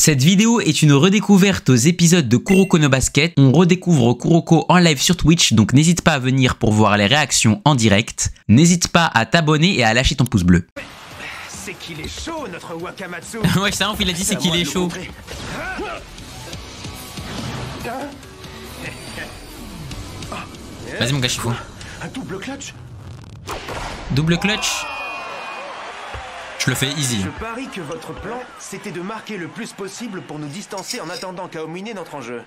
Cette vidéo est une redécouverte aux épisodes de Kuroko no Basket. On redécouvre Kuroko en live sur Twitch, donc n'hésite pas à venir pour voir les réactions en direct. N'hésite pas à t'abonner et à lâcher ton pouce bleu. C'est qu'il est chaud, notre Wakamatsu. Ouais, ça ouf, il a dit c'est qu'il est chaud. Vas-y mon gars, Shifu. Un double clutch. Double clutch. Je le fais easy. Je parie que votre plan, c'était de marquer le plus possible pour nous distancer en attendant qu'Aomine n'entre en jeu.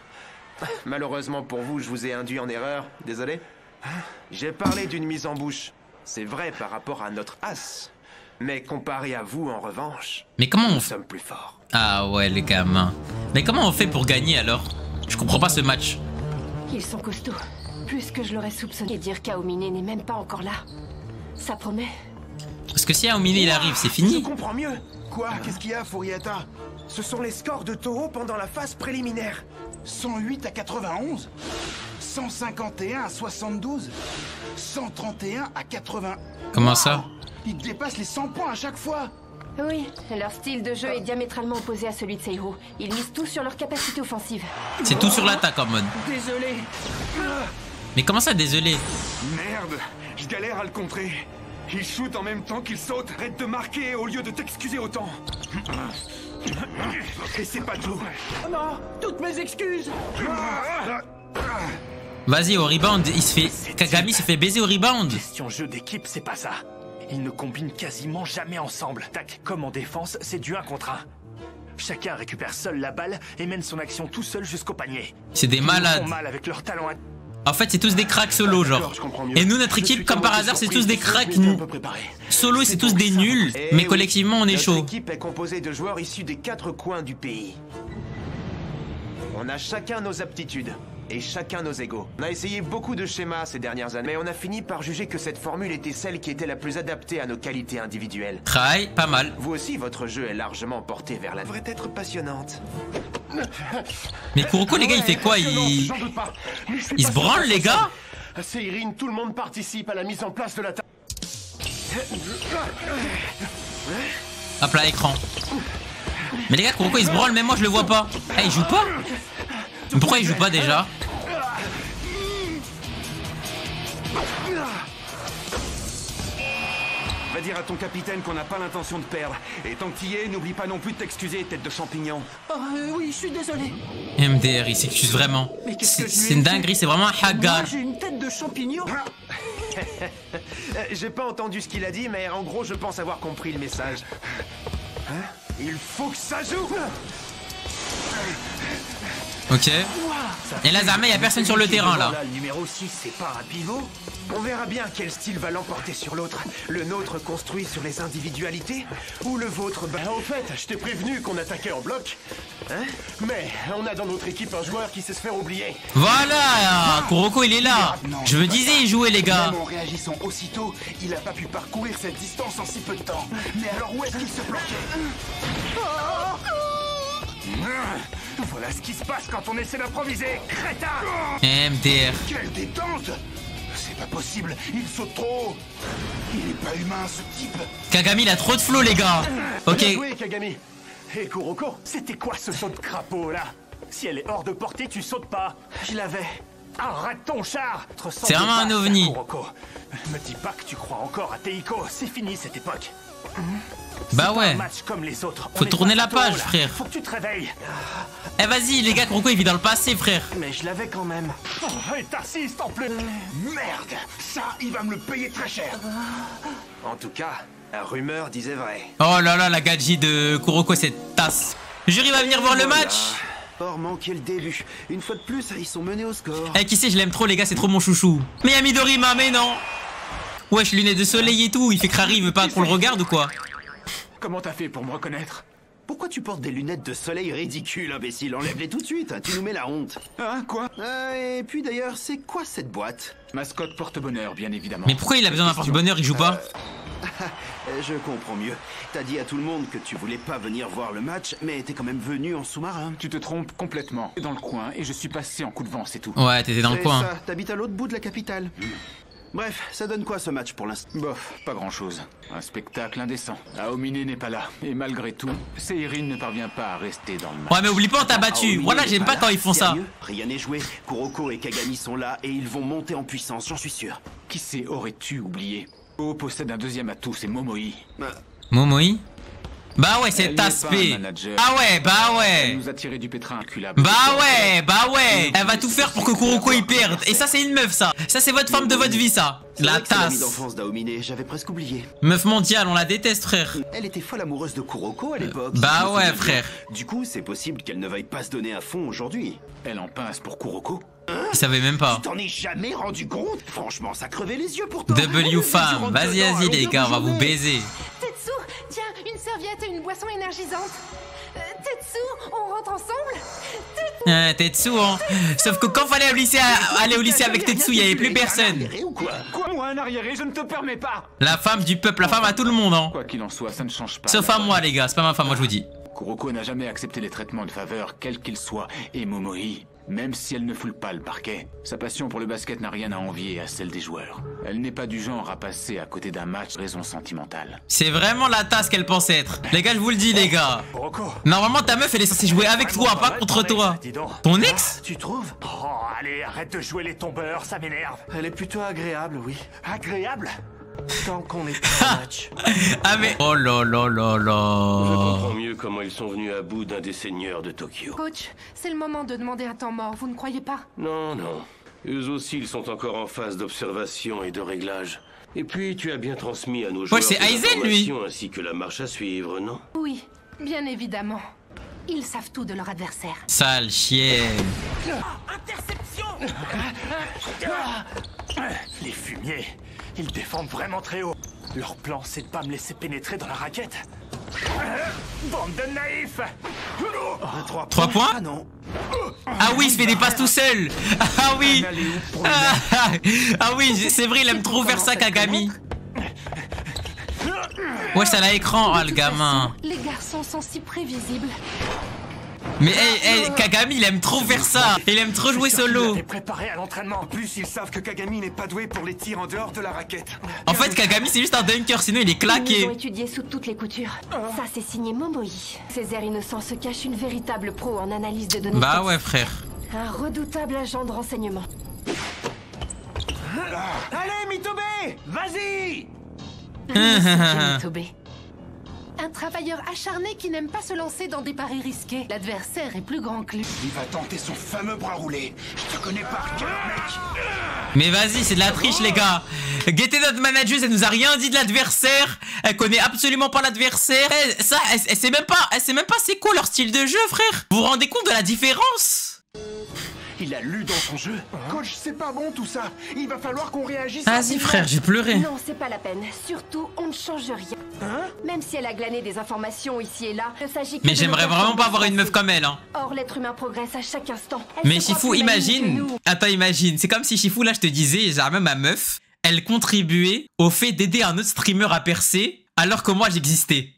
Malheureusement pour vous, je vous ai induit en erreur. Désolé. J'ai parlé d'une mise en bouche. C'est vrai par rapport à notre as. Mais comparé à vous, en revanche, Mais comment on nous fait? sommes plus forts. Ah ouais, les gamins. Mais comment on fait pour gagner alors? Je comprends pas ce match. Ils sont costauds. Plus que je l'aurais soupçonné. Et dire qu'Aomine n'est même pas encore là. Ça promet. Parce que si Aomine il arrive, c'est Je fini. comprends mieux. Quoi? Qu'est-ce qu'il y a, Furiata? Ce sont les scores de Toho pendant la phase préliminaire. 108 à 91, 151 à 72, 131 à 80. Comment ça? Ils dépassent les 100 points à chaque fois. Oui, leur style de jeu est diamétralement opposé à celui de Seiro. Ils misent tout sur leur capacité offensive. C'est tout sur l'attaque en mode. Désolé. Mais comment ça, désolé? Merde, je galère à le contrer. Il shoot en même temps qu'il saute. Arrête de marquer au lieu de t'excuser autant. Et c'est pas tout. Oh non, toutes mes excuses. Vas-y, au rebound, il se fait... Kagami se fait baiser au rebound. Question jeu d'équipe, c'est pas ça. Ils ne combinent quasiment jamais ensemble. Tac, comme en défense, c'est du 1 contre 1. Chacun récupère seul la balle et mène son action tout seul jusqu'au panier. C'est des Ils malades. font mal avec leur talent. En fait, c'est tous des cracks solo, genre. Je comprends mieux. Et nous, notre équipe, comme par hasard, c'est tous des cracks. Solo, c'est tous des nuls. Eh Mais oui, collectivement, on est notre chaud. équipe est composée de joueurs issus des 4 coins du pays. On a chacun nos aptitudes et chacun nos égos. On a essayé beaucoup de schémas ces dernières années, mais on a fini par juger que cette formule était celle qui était la plus adaptée à nos qualités individuelles. Try, pas mal. Vous aussi, votre jeu est largement porté vers la devrait être passionnante. Mais Kuroko, les gars, il fait quoi? Il se branle, les gars? C'est Irine, tout le monde participe à la mise en place de la table. Hop là, écran. Mais les gars, Kuroko, il se branle, même moi, je le vois pas. Ah, il joue pas? Mais pourquoi il joue pas déjà? Va dire à ton capitaine qu'on n'a pas l'intention de perdre. Et tant qu'il y est, n'oublie pas non plus de t'excuser, tête de champignon. Oui, je suis désolé. MDR, il s'excuse vraiment. C'est une dinguerie, c'est vraiment un hagar. J'ai une tête de champignon. J'ai pas entendu ce qu'il a dit, mais en gros, je pense avoir compris le message. Il faut que ça joue. Ok. Et là, Zarma, il y a personne sur le terrain, là. Le numéro 6, c'est pas un pivot? On verra bien quel style va l'emporter sur l'autre. Le nôtre construit sur les individualités ou le vôtre Au fait, je t'ai prévenu qu'on attaquait en bloc. Mais on a dans notre équipe un joueur qui sait se faire oublier. Voilà, Kuroko, il est là. Je me disais, il jouait, les gars. Même en réagissant aussitôt, il a pas pu parcourir cette distance en si peu de temps. Mais alors où est-ce qu'il se bloquait? Voilà ce qui se passe quand on essaie d'improviser, crétin! MDR. Quelle détente! C'est pas possible, il saute trop haut. Il est pas humain, ce type. Kagami, il a trop de flow, les gars. Ok. Bien joué, Kagami. Hé Kuroko, c'était quoi ce saut de crapaud là? Si elle est hors de portée, tu sautes pas. Je l'avais. Arrête ton char! C'est vraiment un ovni. Kuroko. Me dis pas que tu crois encore à Teiko, c'est fini cette époque. Bah Un ouais. match comme les autres. Faut On est tourner pas la à toi, page, là. frère. Faut que tu te réveilles. Eh, vas-y, les gars, Kuroko, il vit dans le passé, frère. Mais je l'avais quand même. Oh, et t'assistes en plus. Merde! Ça, il va me le payer très cher. En tout cas, la rumeur disait vrai. Oh là là, la gadji de Kuroko, cette tasse. Jury va venir voir le match. Or manqué le début. Une fois de plus, ils sont menés au score. Eh, qui sait, je l'aime trop, les gars, c'est trop mon chouchou. Mais y'a Midorima, mais non. Wesh, lunettes de soleil et tout, il fait crari, il veut pas qu'on le regarde ou quoi? Comment t'as fait pour me reconnaître? Pourquoi tu portes des lunettes de soleil ridicules, imbécile? Enlève-les tout de suite, tu nous mets la honte. Hein, quoi? Et puis d'ailleurs, c'est quoi cette boîte? Mascotte porte-bonheur, bien évidemment. Mais pourquoi il a besoin d'un porte-bonheur, il joue pas? Je comprends mieux. T'as dit à tout le monde que tu voulais pas venir voir le match, mais t'es quand même venu en sous-marin. Tu te trompes complètement. Dans le coin et je suis passé en coup de vent, c'est tout. Ouais, t'étais dans le C'est coin. ça, t'habites à l'autre bout de la capitale. Bref, ça donne quoi ce match pour l'instant? Bof, pas grand-chose. Un spectacle indécent. Aomine n'est pas là. Et malgré tout, Seirin ne parvient pas à rester dans le match. Ouais, mais oublie pas, on t'a battu. Aomine Voilà, n'est j'aime pas là. quand ils font ça. Sérieux? Rien n'est joué. Kuroko et Kagami sont là et ils vont monter en puissance, j'en suis sûr. Qui sait, aurais-tu oublié? Oh possède un deuxième atout, c'est Momoi. Momoi? Bah ouais, c'est Elle n'est pas aspect. un manager. Ah ouais, bah Elle ouais. nous a tiré du pétrin inculable. Bah ouais. Elle va tout faire pour que Kuroko y perde. Et ça, c'est une meuf, ça. Ça, c'est votre femme de votre vie, ça. C'est La vrai que c'est l'amie tasse. d'enfance d'Aomine, j'avais presque oublié. Meuf mondiale, on la déteste, frère. Elle était folle amoureuse de Kuroko à l'époque. Bah Je me ouais, souviens bien. frère. Du coup, c'est possible qu'elle ne veuille pas se donner à fond aujourd'hui. Elle en pince pour Kuroko. Il savait même pas. T'en es jamais rendu compte? Franchement, ça crevait les yeux pour toi. W femme. Vas-y, vas-y, les gars, on va vous baiser. Tetsu, tiens, une serviette et une boisson énergisante. Tetsu, on rentre ensemble? Tetsu, hein. Sauf que quand fallait aller au lycée avec Tetsu, il y avait plus personne. Ou quoi? Quoi, moi, un arriéré, je ne te permets pas. La femme du peuple, la femme à tout le monde, hein. Quoi qu'il en soit, ça ne change pas. Sauf à moi, les gars, c'est pas ma femme, moi je vous dis. Kuroko n'a jamais accepté les traitements de faveur, quels qu'ils soient, et Momoi, même si elle ne foule pas le parquet, sa passion pour le basket n'a rien à envier à celle des joueurs. Elle n'est pas du genre à passer à côté d'un match raison sentimentale. C'est vraiment la tasse qu'elle pense être. Les gars, je vous le dis, les gars. Kuroko. Normalement, ta meuf, elle est censée jouer avec toi, pas contre toi. Dis donc. Ton ex? Tu trouves? Oh, allez, arrête de jouer les tombeurs, ça m'énerve. Elle est plutôt agréable, oui. Agréable? Tant qu'on est pas en match. Ah mais... Oh là là là Je là. comprends mieux comment ils sont venus à bout d'un des seigneurs de Tokyo. Coach, c'est le moment de demander un temps mort, vous ne croyez pas? Non, non. Eux aussi, ils sont encore en phase d'observation et de réglage. Et puis, tu as bien transmis à nos joueurs c'est des Aizen, lui. informations ainsi que la marche à suivre, non? Oui, bien évidemment. Ils savent tout de leur adversaire. Sale chienne. Les fumiers, ils défendent vraiment très haut. Leur plan, c'est de pas me laisser pénétrer dans la raquette. Bande de naïfs! 3 points? Ah non. Ah oui, il se fait des passes tout seul. Ah oui. Ah oui, c'est vrai, il aime trop faire ça, Kagami. Ouais, ça l'a écran, ah le De toute gamin. façon, les garçons sont si prévisibles. Mais hey, Kagami, il aime trop faire ça. Il aime trop jouer solo. T'es préparé à l'entraînement. En plus, ils savent que Kagami n'est pas doué pour les tirs en dehors de la raquette. En fait, Kagami, c'est juste un dunker, sinon il est Ils nous ont claqué. étudiés sous toutes les coutures. Ça, c'est signé Momoi. Ces airs innocents se cachent une véritable pro en analyse de données. Bah texte. ouais, frère. Un redoutable agent de renseignement. Allez, Mitobe! Vas-y! Jenny Tobé. Un travailleur acharné qui n'aime pas se lancer dans des paris risqués. L'adversaire est plus grand que lui. Il va tenter son fameux bras roulé. Je te connais par cœur, mec. Mais vas-y, c'est de la triche, les gars. Guettez notre manager, elle nous a rien dit de l'adversaire. Elle connaît absolument pas l'adversaire. Elle sait même pas c'est quoi leur style de jeu, frère. Vous vous rendez compte de la différence? Il a lu dans son jeu. Coach, c'est pas bon tout ça. Il va falloir qu'on réagisse. Vas-y, frère, j'ai pleuré. Non, c'est pas la peine. Surtout, on ne change rien. Même si elle a glané des informations ici et là, il ne s'agit que Mais de j'aimerais nos vraiment pas avoir une meuf performances. comme elle, hein. Or, l'être humain progresse à chaque instant. Elle Mais se croit Shifu, plus maligne que imagine. nous. Attends, imagine. C'est comme si Shifu, là, je te disais, genre même ma meuf, elle contribuait au fait d'aider un autre streamer à percer. Alors que moi j'existais.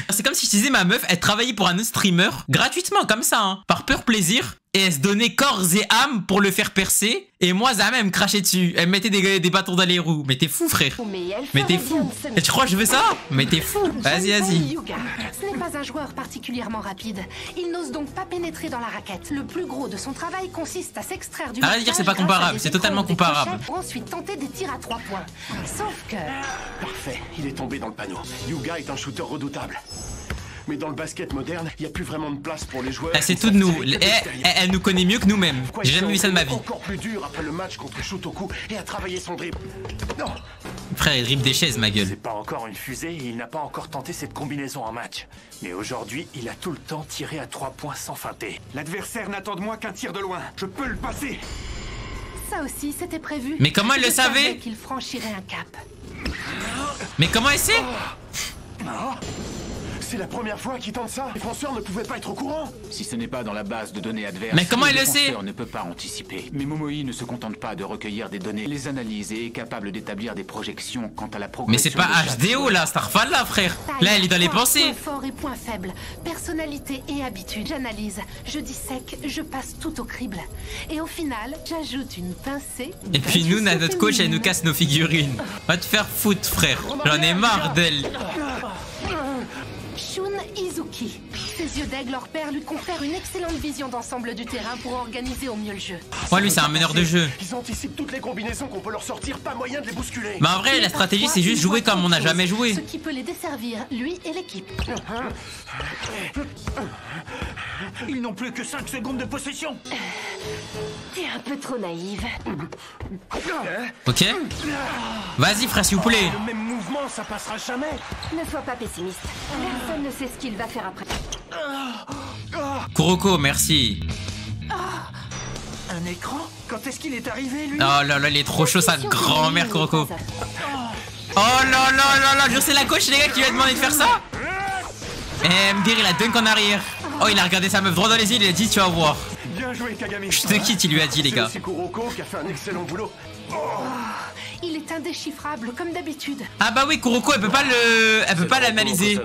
C'est comme si je disais ma meuf, elle travaillait pour un autre streamer gratuitement comme ça, hein, par pur plaisir. Et elle se donnait corps et âme pour le faire percer. Et moi, Zama, elle me crachait dessus. Elle me mettait des bâtons dans les roues. Mais t'es fou, frère. Mais elle Mais t'es ferait bien fou. de se Et tu crois que je veux ça? Mais t'es fou. Vas-y, vas-y. Yuga. Ce n'est pas un joueur particulièrement rapide. Il n'ose donc pas pénétrer dans la raquette. Le plus gros de son travail consiste à s'extraire du Arrête de dire c'est pas marquage grâce à comparable, des c'est totalement épreuves, des comparable. crochets, pour ensuite tenter des tirs à 3 points. Sauf que... Parfait, il est tombé dans le panneau. Yuga est un shooter redoutable. Mais dans le basket moderne, il n'y a plus vraiment de place pour les joueurs. Elle sait qui tout de savent nous. tirer que de l'extérieur. Elle nous connaît mieux que nous-mêmes. Quoi, J'ai il jamais s'est vu ça de ma vie. encore plus dur après le match contre Shotoku et a travaillé son dribble. Non, Frère, il dribble des chaises, ma gueule. C'est pas encore une fusée et il n'a pas encore tenté cette combinaison en match. Mais aujourd'hui, il a tout le temps tiré à 3 points sans feinter. L'adversaire n'attend de moi qu'un tir de loin. Je peux le passer. Ça aussi, c'était prévu. Mais comment elle le Je savais savait? qu'il franchirait un cap. Mais comment elle sait? C'est la première fois qu'il tente ça. Les François ne pouvaient pas être au courant. Si ce n'est pas dans la base de données adverses, Mais comment il le sait? On ne peut pas anticiper. Mais Momoi ne se contente pas de recueillir des données, les analyse et est capable d'établir des projections quant à la progression. Mais c'est pas de chaque HDO là, Starfall là, frère. Là, elle est dans les pensées. Point fort et point faible, personnalité et habitude. J'analyse, je dissèque, je passe tout au crible. Et au final, j'ajoute une pincée. Et puis nous, notre coach, elle nous casse nos figurines. Va te faire foutre, frère. J'en ai marre d'elle. Shun Izuki. Ses yeux d'aigle hors pair lui confèrent une excellente vision d'ensemble du terrain pour organiser au mieux le jeu. Ouais, lui, c'est un meneur de jeu. Ils anticipent toutes les combinaisons qu'on peut leur sortir, pas moyen de les bousculer. Mais en vrai, la stratégie, c'est juste jouer comme on n'a jamais joué. Ce qui peut les desservir, lui et l'équipe. Ils n'ont plus que 5 secondes de possession. T'es un peu trop naïve. Ok. Vas-y, frère, s'il vous plaît. Le même mouvement, ça passera jamais. Ne sois pas pessimiste. Personne ne sait ce qu'il va faire après. Kuroko, merci. Un écran? Quand est-ce qu'il est arrivé, lui? Oh là là, il est trop chaud, sa grand-mère, Kuroko. Oh là là là là, c'est la coach, les gars, qui lui a demandé de faire ça. Eh, MDR, il a dunk en arrière. Oh, il a regardé sa meuf droit dans les yeux, il a dit, tu vas voir. Bien joué, Kagami. Je te quitte, il lui a dit, les gars. C'est Kuroko qui a fait un excellent boulot. Il est indéchiffrable, comme d'habitude. Ah bah oui, Kuroko, elle peut pas l'analyser.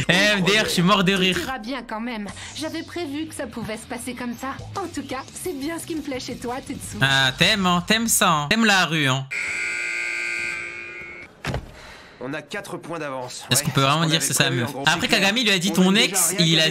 Eh, MDR, je suis mort de rire. Tu iras bien quand même. J'avais prévu que ça pouvait se passer comme ça. En tout cas, c'est bien ce qui me plaît chez toi, Tetsu. Ah, t'aimes, hein, t'aimes ça, hein. T'aimes la rue, hein. On a 4 points d'avance. Est-ce qu'on peut vraiment dire que c'est sa meuf? Après, Kagami lui a dit ton ex, il a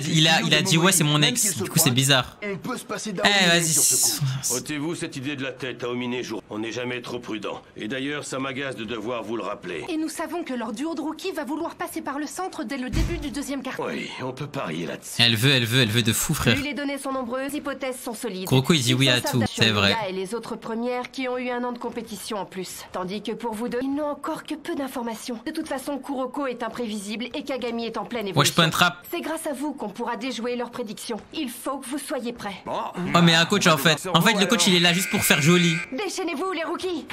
dit ouais, c'est mon ex. Du coup, c'est bizarre. On peut se passer Eh, vas-y. Ôtez-vous cette idée de la tête, Aomine jour. On n'est jamais trop prudent. Et d'ailleurs, ça m'agace de devoir vous le rappeler. Et nous savons que leur duo de rookie va vouloir passer par le centre dès le début du deuxième quart. Oui, on peut parier là-dessus. Elle veut de fou, frère. Plus les données sont nombreuses, hypothèses sont solides. Kuroko, il dit oui à Ils sont tout, certains c'est vrai. Yoga et les autres premières qui ont eu un an de compétition en plus. Tandis que pour vous deux, ils n'ont encore que peu d'informations. De toute façon, Kuroko est imprévisible et Kagami est en pleine évolution. Wesh, point trap. C'est grâce à vous qu'on pourra déjouer leurs prédictions. Il faut que vous soyez prêts. Oh, mais un coach, en fait. En fait, le coach, il est là juste pour faire joli. Déchaînez-vous, les rookies.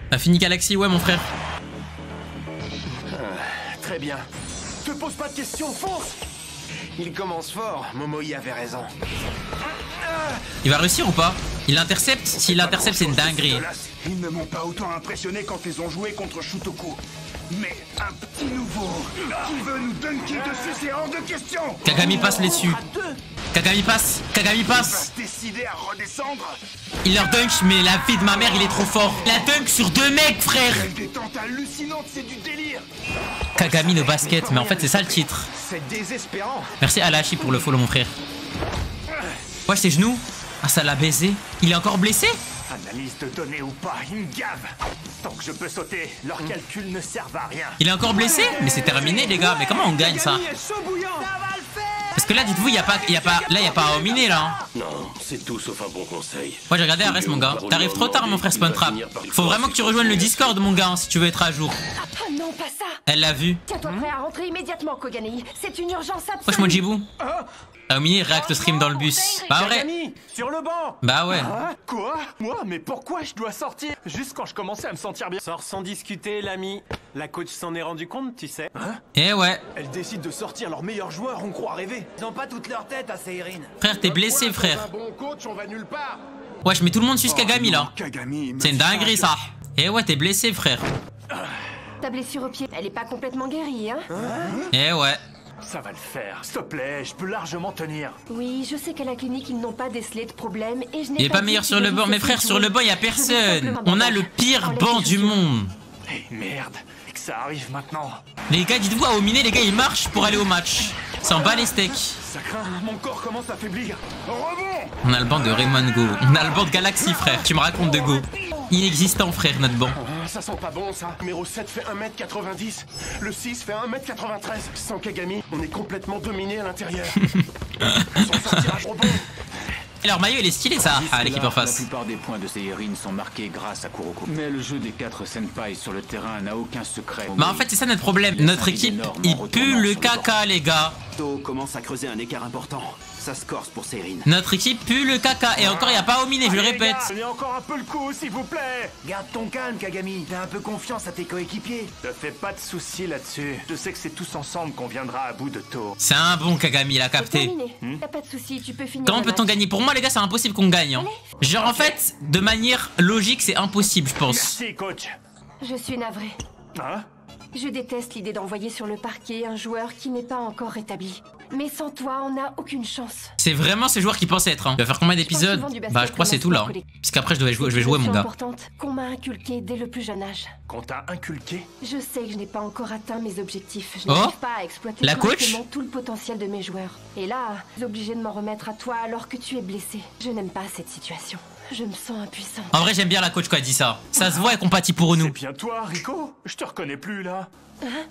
Infini Galaxy, ouais, mon frère. Très bien. Te pose pas de questions, fonce. Il commence fort. Momoi avait raison. Il va réussir ou pas? Il l'intercepte? S'il l'intercepte, c'est une dinguerie. Ils ne m'ont pas autant impressionné quand ils ont joué contre Shutoku. Mais un petit nouveau qui veut nous dunker dessus, c'est hors de question. Kagami passe les dessus. Kagami passe. Kagami passe. Décider à redescendre. Il leur dunk, mais la vie de ma mère, il est trop fort. Il a dunk sur 2 mecs, frère. Quelle détente hallucinante, c'est du délire. Kagami no basket, mais en fait, c'est ça le titre. C'est désespérant. Merci Alashi pour le follow, mon frère. Ouais, ses genoux. Ah, ça l'a baisé. Il est encore blessé? Analyse de données ou pas, ils me gavent. Tant que je peux sauter, leurs calculs ne servent à rien. Il est encore blessé? Mais c'est terminé, les gars. Mais comment on gagne ça? Parce que là, dites-vous, il y a pas à Aomine, là. Hein. Non, c'est tout sauf un bon conseil. Ouais, j'ai regardé Arès, mon gars. T'arrives trop tard, mon frère Spuntrap. Faut vraiment que tu rejoignes le Discord, mon gars, hein, si tu veux être à jour. Ah non, pas ça. Elle l'a vu. Tiens-toi prêt à rentrer immédiatement, Kogani. C'est une urgence absolue. Wesh, Mojibu. Aomine réacte au stream dans le bus. Bah, vrai. Kagami, sur le banc. Bah, ouais. Hein? Quoi? Moi? Mais pourquoi je dois sortir? Juste quand je commençais à me sentir bien. Sors sans discuter, l'ami. La coach s'en est rendu compte, tu sais. Eh ouais. Elles décident de sortir leurs meilleurs joueurs, on croit rêver. Ils ont pas toute leur tête à Seirin. Frère, t'es blessé, frère. Un bon coach, on va nulle part. Wesh, mais tout le monde suce Kagami, là. Kagami, C'est une dinguerie, ça. Eh ouais, t'es blessé, frère. Ta blessure au pied, elle est pas complètement guérie, hein? Eh ouais. Ça va le faire. S'il te plaît, je peux largement tenir. Oui, je sais qu'à la clinique, ils n'ont pas décelé de problème et je n'ai Il est pas meilleur sur le banc. Mais frère, sur le banc, y a personne. On a le pire banc du monde. Eh merde, et que ça arrive maintenant. Les gars, dites-vous, à Aomine, les gars, ils marchent pour aller au match. S'en bat les steaks. Ça craint, mon corps commence à faiblir. Rebond. On a le banc de Raymond Go. On a le banc de Galaxy, frère. Tu me racontes de Go. Inexistant, frère, notre banc. Ça sent pas bon, ça. Numéro 7 fait 1m90. Le 6 fait 1m93. Sans Kagami, on est complètement dominé à l'intérieur. Son sortirage rebond. Et leur maillot, il est stylé, ça, à l'équipe en face. La plupart des points de Seirin sont marqués grâce à Kuroko. Mais le jeu des 4 senpai sur le terrain n'a aucun secret. Bah en fait, c'est ça notre problème. Notre équipe, il pue le caca, les gars. To commence à creuser un écart important. Ça se corse pour Sérine. Notre équipe pue le caca. Et encore, il n'y a pas Omine, je le répète. Tenez encore un peu le coup, s'il vous plaît. Garde ton calme, Kagami. T'as un peu confiance à tes coéquipiers. Ne fais pas de soucis là-dessus. Je sais que c'est tous ensemble qu'on viendra à bout de To. C'est un bon Kagami, il a capté. T'as pas de soucis, tu peux finir. Comment le peut-on match. gagner? Pour moi, les gars, c'est impossible qu'on gagne. Hein. Genre, en fait, de manière logique, c'est impossible, je pense. Merci, coach. Je suis navrée. Hein? Je déteste l'idée d'envoyer sur le parquet un joueur qui n'est pas encore rétabli. Mais sans toi, on n'a aucune chance. C'est vraiment ces joueurs qui pensent être. Hein. Il va faire combien d'épisodes? Bah, je crois que c'est tout là. Hein. Puisqu'après, je vais jouer, mon gars. Importante qu'on m'a inculquée dès le plus jeune âge. Qu'on t'a inculqué? Je sais que je n'ai pas encore atteint mes objectifs. Je Oh, n'arrive pas à exploiter la coach correctement tout le potentiel de mes joueurs. Et là, je suis obligée de m'en remettre à toi alors que tu es blessé. Je n'aime pas cette situation. Je me sens impuissante. En vrai, j'aime bien la coach quand elle dit ça. Ça se voit, elle compatit pour nous. C'est bien toi, Rico? Je te reconnais plus là. Hein?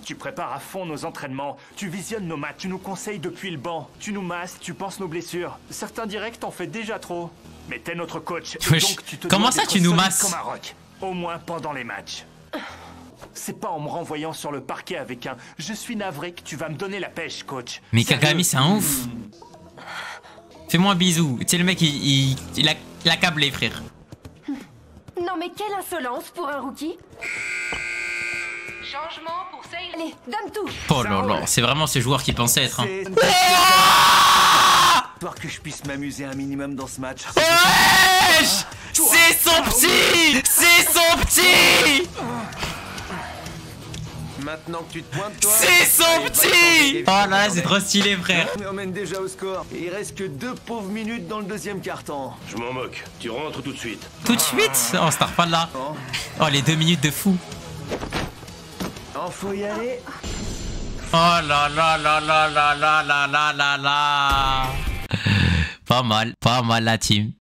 Tu prépares à fond nos entraînements, tu visionnes nos matchs, tu nous conseilles depuis le banc, tu nous masses, tu penses nos blessures. Certains diraient que t'en fais déjà trop. Mais t'es notre coach, et Wesh, donc tu te comment dois ça d'être tu nous solide masses? comme un roc, au moins pendant les matchs. C'est pas en me renvoyant sur le parquet avec un « je suis navré » que tu vas me donner la pêche, coach. Mais Kagami, c'est un ouf. Fais-moi un bisou. Tu sais, le mec, il a câblé, frère. Non mais quelle insolence pour un rookie. Changement pour Sérine. Allez, donne tout. Oh là là, c'est vraiment ce joueur qui pensait être. Hein. Pour que je puisse m'amuser un minimum dans ce match. Wesh, c'est son petit. C'est son petit. Maintenant que tu te pointes, toi. C'est son petit. Oh là, c'est trop stylé, frère. On mène déjà au score. Et il reste que 2 pauvres minutes dans le deuxième quart-temps. Je m'en moque. Tu rentres tout de suite. Tout de suite? Oh, start pas de là. Oh, les 2 minutes de fou. Oh, faut y aller. Oh là là là là là là là là là là. Pas mal la team.